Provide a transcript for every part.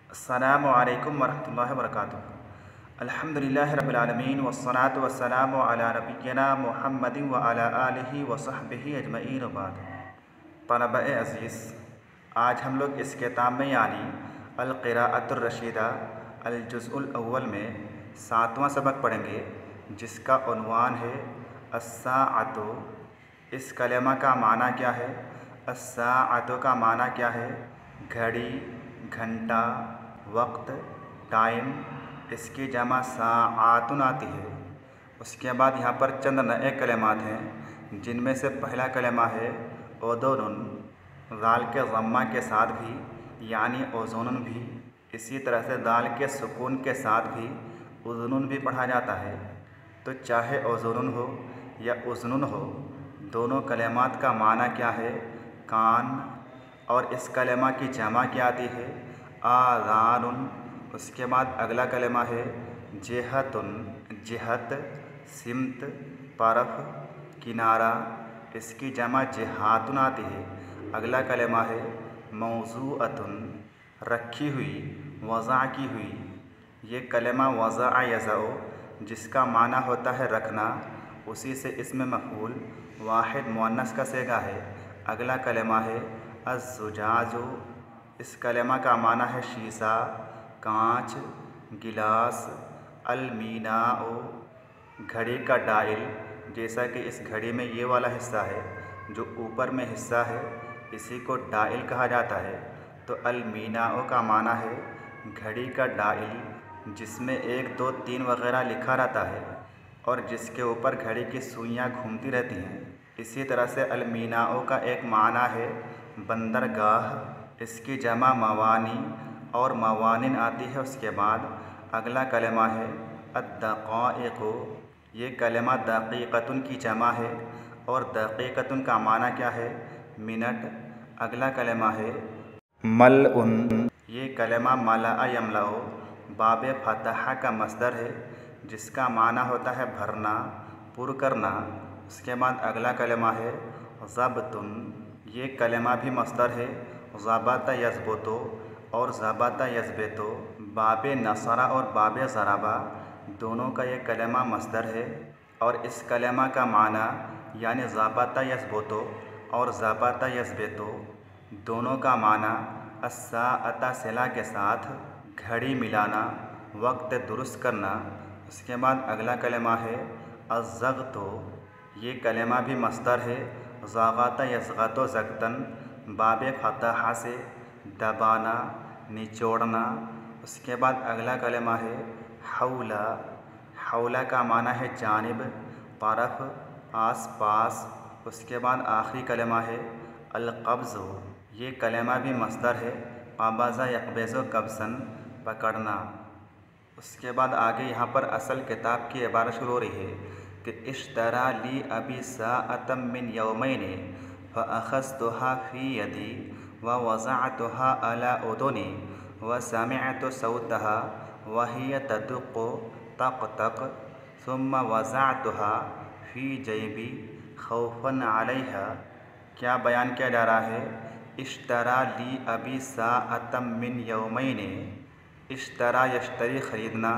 अस्सलामु अलैकुम वरहमतुल्लाहि वबरकातुहू। अल्हम्दुलिल्लाहि रब्बिल आलमीन वस्सलातु वस्सलामु अला नबिय्यिना मुहम्मदिन व अला आलिहि व सहबिहि अजमईन व बाद। तलबा-ए अज़ीज़, आज हम लोग इस किताब में यानी अल-क़िराअतुर रशीदा अल-जुज़्उल अव्वल में 7वां सबक पढ़ेंगे, जिसका उन्वान है अस्साअतु। इस कलेमा का माना क्या है? अस्साअतु का माना क्या है? घड़ी, घंटा, वक्त, टाइम। इसकी जमा साआतुन आती है। उसके बाद यहाँ पर चंद नए कलेमात हैं, जिनमें से पहला कलेमा है ओदोनुन। दाल के ज़म्मा के साथ भी यानी ओज़ोनुन भी, इसी तरह से दाल के सुकून के साथ भी उज़नुन भी पढ़ा जाता है। तो चाहे ओज़ोनुन हो या उज़नुन हो, दोनों कलेमात का माना क्या है? कान। और इस कलेमा की जमा क्या आती है? आज़ानुन। उसके बाद अगला कलेमा है जिहतुन। जिहत, सिमत, तरफ, किनारा। इसकी जमा जिहातुन आती है। अगला कलेमा है मौज़ूअतुन, रखी हुई, वज़ा की हुई। ये कलेमा वज़ा यज़अ, जिसका माना होता है रखना, उसी से इसमें मफ़ऊल वाहिद मुअन्नस का सेगा है। अगला कलेमा है अज़्ज़ुजाजु। इस कलेमा का माना है शीशा, कांच, गिलास। अलमीनाओ, घड़ी का डायल। जैसा कि इस घड़ी में ये वाला हिस्सा है, जो ऊपर में हिस्सा है, इसी को डायल कहा जाता है। तो अलमीनाओ का माना है घड़ी का डायल, जिसमें 1, 2, 3 वगैरह लिखा रहता है और जिसके ऊपर घड़ी की सुइयाँ घूमती रहती हैं। इसी तरह से अलमीनाओ का एक माना है बंदरगाह। इसकी जमा मवानी और मवानिन आती है। उसके बाद अगला कलेमा है अद्दक़ाइक़ु। ये कलेमा दक़ीक़तुन की जमा है और दक़ीक़तुन का माना क्या है? मिनट। अगला कलेमा है मलउन। ये कलेमा मलअ यमलअ बाबे फ़तह का मस्दर है, जिसका माना होता है भरना, पुर करना। उसके बाद अगला कलेमा है ज़ब्तुन। ये कलेमा भी मस्दर है, ज़बत यज़बुतु और ज़बत यज़बतु। बाबे नसरा और बाबे ज़रबा दोनों का ये कलेमा मस्दर है और इस कलेमा का माना यानी ज़बत यज़बुतु और ज़बत यज़बतु दोनों का माना अस्साअता सिला के साथ घड़ी मिलाना, वक्त दुरुस्त करना। उसके बाद अगला कलेमा है अज़्ज़ग़्तु। ये कलेमा भी मस्दर है, ज़ग़त यज़ग़तु ज़ग़्तन बाबे फ़तह से दबाना, निचोड़ना। उसके बाद अगला कलेमा है हौला। हौला का माना है जानिब, तरफ, आस पास। उसके बाद आखिरी कलेमा है अल-क़ब्ज़ु। ये कलेमा भी मस्दर है, क़बज़ यक़बिज़ु क़ब्ज़न, पकड़ना। उसके बाद आगे यहाँ पर असल किताब की इबारत शुरू हो रही है कि इश्तरा ली अबी साअतम मिन यौमैनि फ़अख़ज़्तुहा फ़ी यदी व वज़अतुहा अला उदुनी व समिअतु सौतहा व हिय तदुक़्क़ु तक़ तक़ सुम्मा वज़अतुहा फ़ी जैबी खौफ़न अलैहा। क्या बयान किया जा रहा है? इश्तरा ली अबी साअतम मिन यौमैनि। इश्तरा यश्तरी ख़रीदना,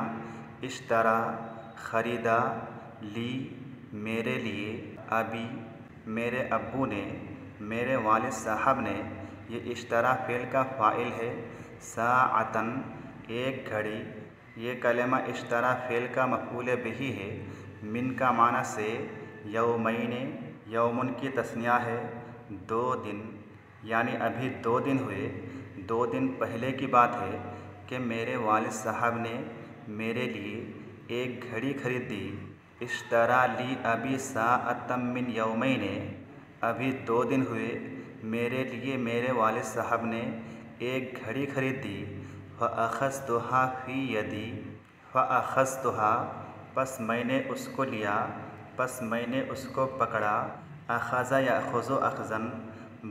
इश्तरा ख़रीदा, ली मेरे लिए, अभी मेरे अब्बू ने, मेरे वालिद साहब ने। ये इश्तरा फ़ेल का फ़ाइल है, साअतन एक घड़ी। ये कलेमा इश्तरा फ़ेल का मफ़ऊल बिही है, मिन का माना से, यौमैनि यौमुन की तस्निया है 2 दिन, यानी अभी 2 दिन हुए। 2 दिन पहले की बात है कि मेरे वालिद साहब ने मेरे लिए एक घड़ी खरीद दी। इश्तरा ली अबी साअतम मिन यौमैनि, अभी 2 दिन हुए मेरे लिए मेरे वालिद साहब ने एक घड़ी खरीद दी। फ़अख़ज़्तुहा फ़ी यदी। फ़अख़ज़्तुहा, बस मैंने उसको लिया, बस मैंने उसको पकड़ा। अख़ज़ यअख़ुज़ु अख़ज़न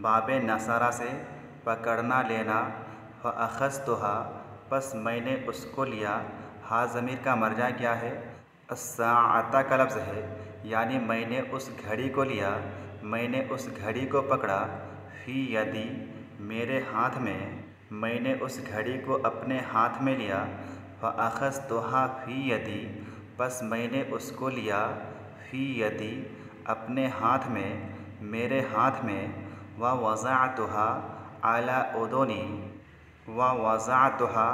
बाबे नसरा से पकड़ना, लेना। फ़अख़ज़्तुहा, बस मैंने उसको लिया। हा ज़मीर का मर्जा क्या है? अस्साअता का लफ्ज़ है, यानी मैंने उस घड़ी को लिया, मैंने उस घड़ी को पकड़ा। फ़ी यदी, मेरे हाथ में। मैंने उस घड़ी को अपने हाथ में लिया। फ़अख़ज़्तुहा फ़ी यदी, बस मैंने उसको लिया। फ़ी यदी, अपने हाथ में, मेरे हाथ में। व वज़अतुहा अला उदुनी, व वज़अतुहा,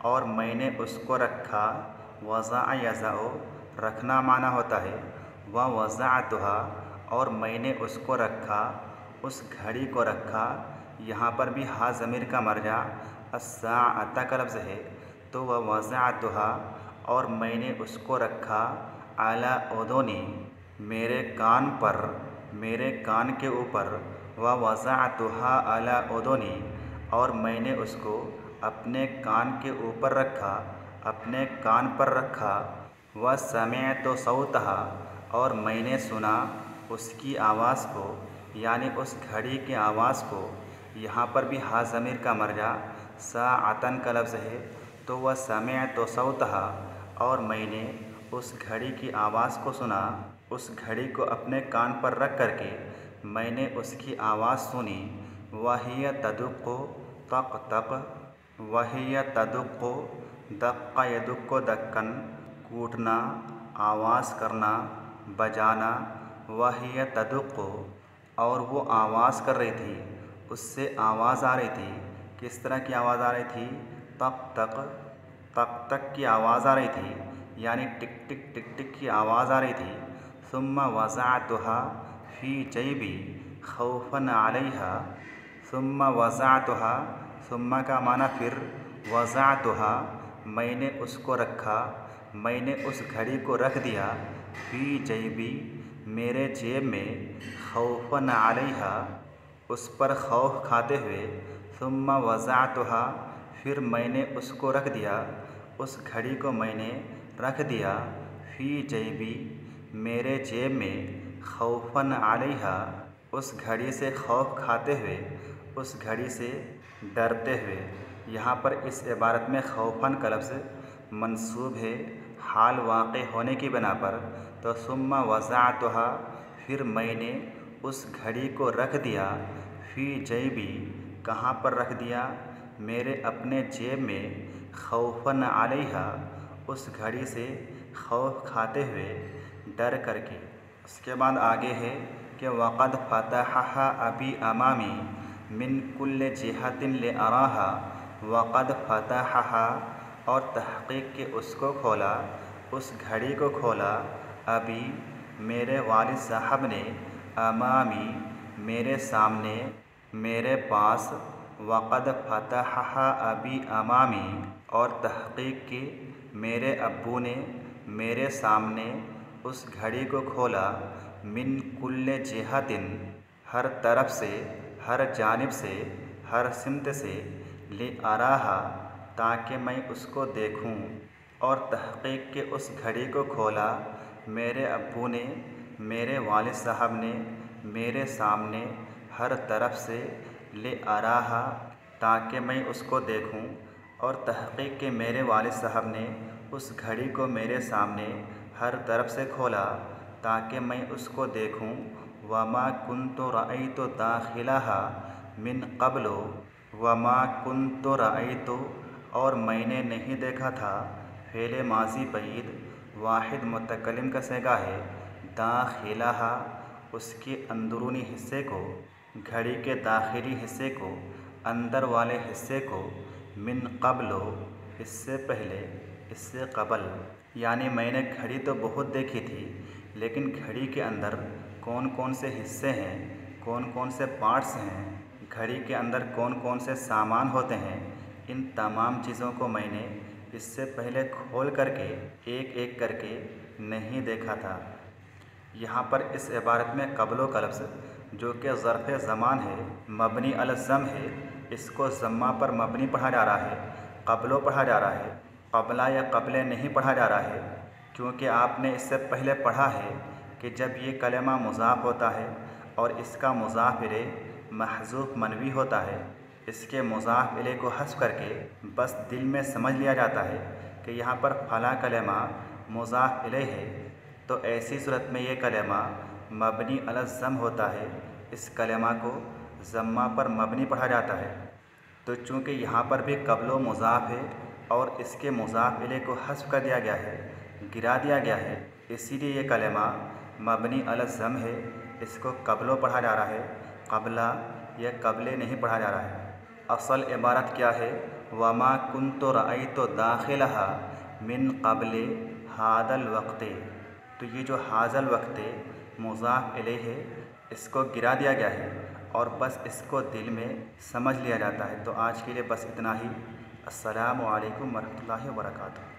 और मैंने उसको रखा। वज़अ यज़अ, रखना माना होता है। व वज़अतुहा, और मैंने उसको रखा, उस घड़ी को रखा। यहाँ पर भी हा ज़मीर का मर्जा अस्साअता का लफ्ज़ है, तो व वज़अतुहा, और मैंने उसको रखा। अला उदुनी, मेरे कान पर, मेरे कान के ऊपर। व वज़अतुहा अला उदुनी, और मैंने उसको अपने कान के ऊपर रखा, अपने कान पर रखा। व समिअतु सौतहा, और मैंने सुना उसकी आवाज़ को, यानी उस घड़ी की आवाज़ को। यहाँ पर भी हा ज़मीर का मर्जा साअतन का लफ्ज़ है, तो वह समिअतु सौतहा, और मैंने उस घड़ी की आवाज़ को सुना। उस घड़ी को अपने कान पर रख करके मैंने उसकी आवाज़ सुनी। वहिय तदुक्कु तक तक, वहिय तदुक्कु दक्क यदुक्कु दक्कन, कूटना, आवाज़ करना, बजाना। वहिय तदुक्कु, और वो आवाज़ कर रही थी, उससे आवाज़ आ रही थी। किस तरह की आवाज़ आ रही थी? तक तक, तक तक की आवाज़ आ रही थी, यानी टिक टिक टिक टिक की आवाज़ आ रही थी। सुम्मा वज़अतुहा फ़ी जैबी खौफ़न अलैहा, सुम्मा वज़अतुहा, सुम्मा का माना फिर, वज़अतुहा, मैंने उसको रखा, मैंने उस घड़ी को रख दिया। फ़ी जैबी, मेरे जेब में। खौफ़न अलैहा, उस पर खौफ खाते हुए। सुम्मा वज़अतुहा, फिर मैंने उसको रख दिया, उस घड़ी को मैंने रख दिया। फ़ी जैबी, मेरे जेब में। खौफ़न अलैहा, उस घड़ी से खौफ खाते हुए, उस घड़ी से डरते हुए। यहाँ पर इस इबारत में खौफ़न का लफ्ज़ मंसूब है हाल वाक़े होने की बिना पर। तो सुम्मा वज़अतुहा, फिर मैंने उस घड़ी को रख दिया। फ़ी जैबी, कहाँ पर रख दिया? मेरे अपने जेब में। खौफ़न अलैहा, उस घड़ी से खौफ खाते हुए, डर करके। उसके बाद आगे है कि वक़द फ़तहहा अबी अमामी मिन कुल्ल जिहतिन लिअराहा। वक़द फ़तहहा, और तहक़ीक़ के उसको खोला, उस घड़ी को खोला। अभी, मेरे वालिद साहब ने। अमामी, मेरे सामने, मेरे पास। वक़द फ़तहहा अबी अमामी, और तहक़ीक़ के मेरे अब्बू ने मेरे सामने उस घड़ी को खोला। मिन कुल्ल जिहतिन, हर तरफ से, हर जानिब से, हर सिमत से। लिअराहा, ताकि मैं उसको देखूं। और तहक़ीक़ के उस घड़ी को खोला मेरे अब्बू ने, मेरे वालिद साहब ने मेरे सामने, हर तरफ से। लिअराहा, ताकि मैं उसको देखूं। और तहक़ीक़ के मेरे वालिद साहब ने उस घड़ी को मेरे सामने हर तरफ से खोला, ताकि मैं उसको देखूं। वमा कुन्तु रअयतु दाखिलहा मिन क़ब्लु, वमा कुन्तु रअयतु, और मैंने नहीं देखा था। फ़ेले माज़ी बईद वाहिद मुतकल्लिम का सेगा है। दाखिलहा, उसके अंदरूनी हिस्से को, घड़ी के दाखिली हिस्से को, अंदर वाले हिस्से को। मिन क़ब्लु, इससे पहले, इससे क़बल। यानी मैंने घड़ी तो बहुत देखी थी, लेकिन घड़ी के अंदर कौन कौन से हिस्से हैं, कौन कौन से पार्ट्स हैं, घड़ी के अंदर कौन कौन से सामान होते हैं, इन तमाम चीज़ों को मैंने इससे पहले खोल करके एक एक करके नहीं देखा था। यहाँ पर इस इबारत में क़ब्लो का लफ्ज़, जो कि ज़र्फ़ ज़मान है, मबनी अल ज़म है, इसको ज़म्मा पर मबनी पढ़ा जा रहा है, क़ब्लो पढ़ा जा रहा है। क़ब्ला या क़ब्ले नहीं पढ़ा जा रहा है, क्योंकि आपने इससे पहले पढ़ा है कि जब ये कलमा मुज़ाफ़ होता है और इसका मुज़ाफ़ इलैह महज़ूफ़ मनवी होता है, इसके मुज़ाफ़ इलैह को हज़्फ़ करके बस दिल में समझ लिया जाता है कि यहाँ पर फ़लाँ कलमा मुज़ाफ़ इलैह है, तो ऐसी सूरत में ये कलमा मबनी अल ज़म होता है। इस कलमा को ज़म्मा पर मबनी पढ़ा जाता है। तो चूँकि यहाँ पर भी कब्लो मुज़ाफ़ है और इसके मुज़ाफ़ इलैह को हज़्फ़ कर दिया गया है, गिरा दिया गया है, इसीलिए ये कलेमा मबनी अल ज़म है। इसको कब्लो पढ़ा जा रहा है, कबला या कबले नहीं पढ़ा जा रहा है। असल इबारत क्या है? वमा कुन्तु रअयतु दाखिलहा मिन कबले हादल वक्ते। तो ये जो हाज़ल वक्ते मुज़ाफ़ इलैह है, इसको गिरा दिया गया है और बस इसको दिल में समझ लिया जाता है। तो आज के लिए बस इतना ही। अस्सलामु अलैकुम वरहमतुल्लाहि वबरकातुहू।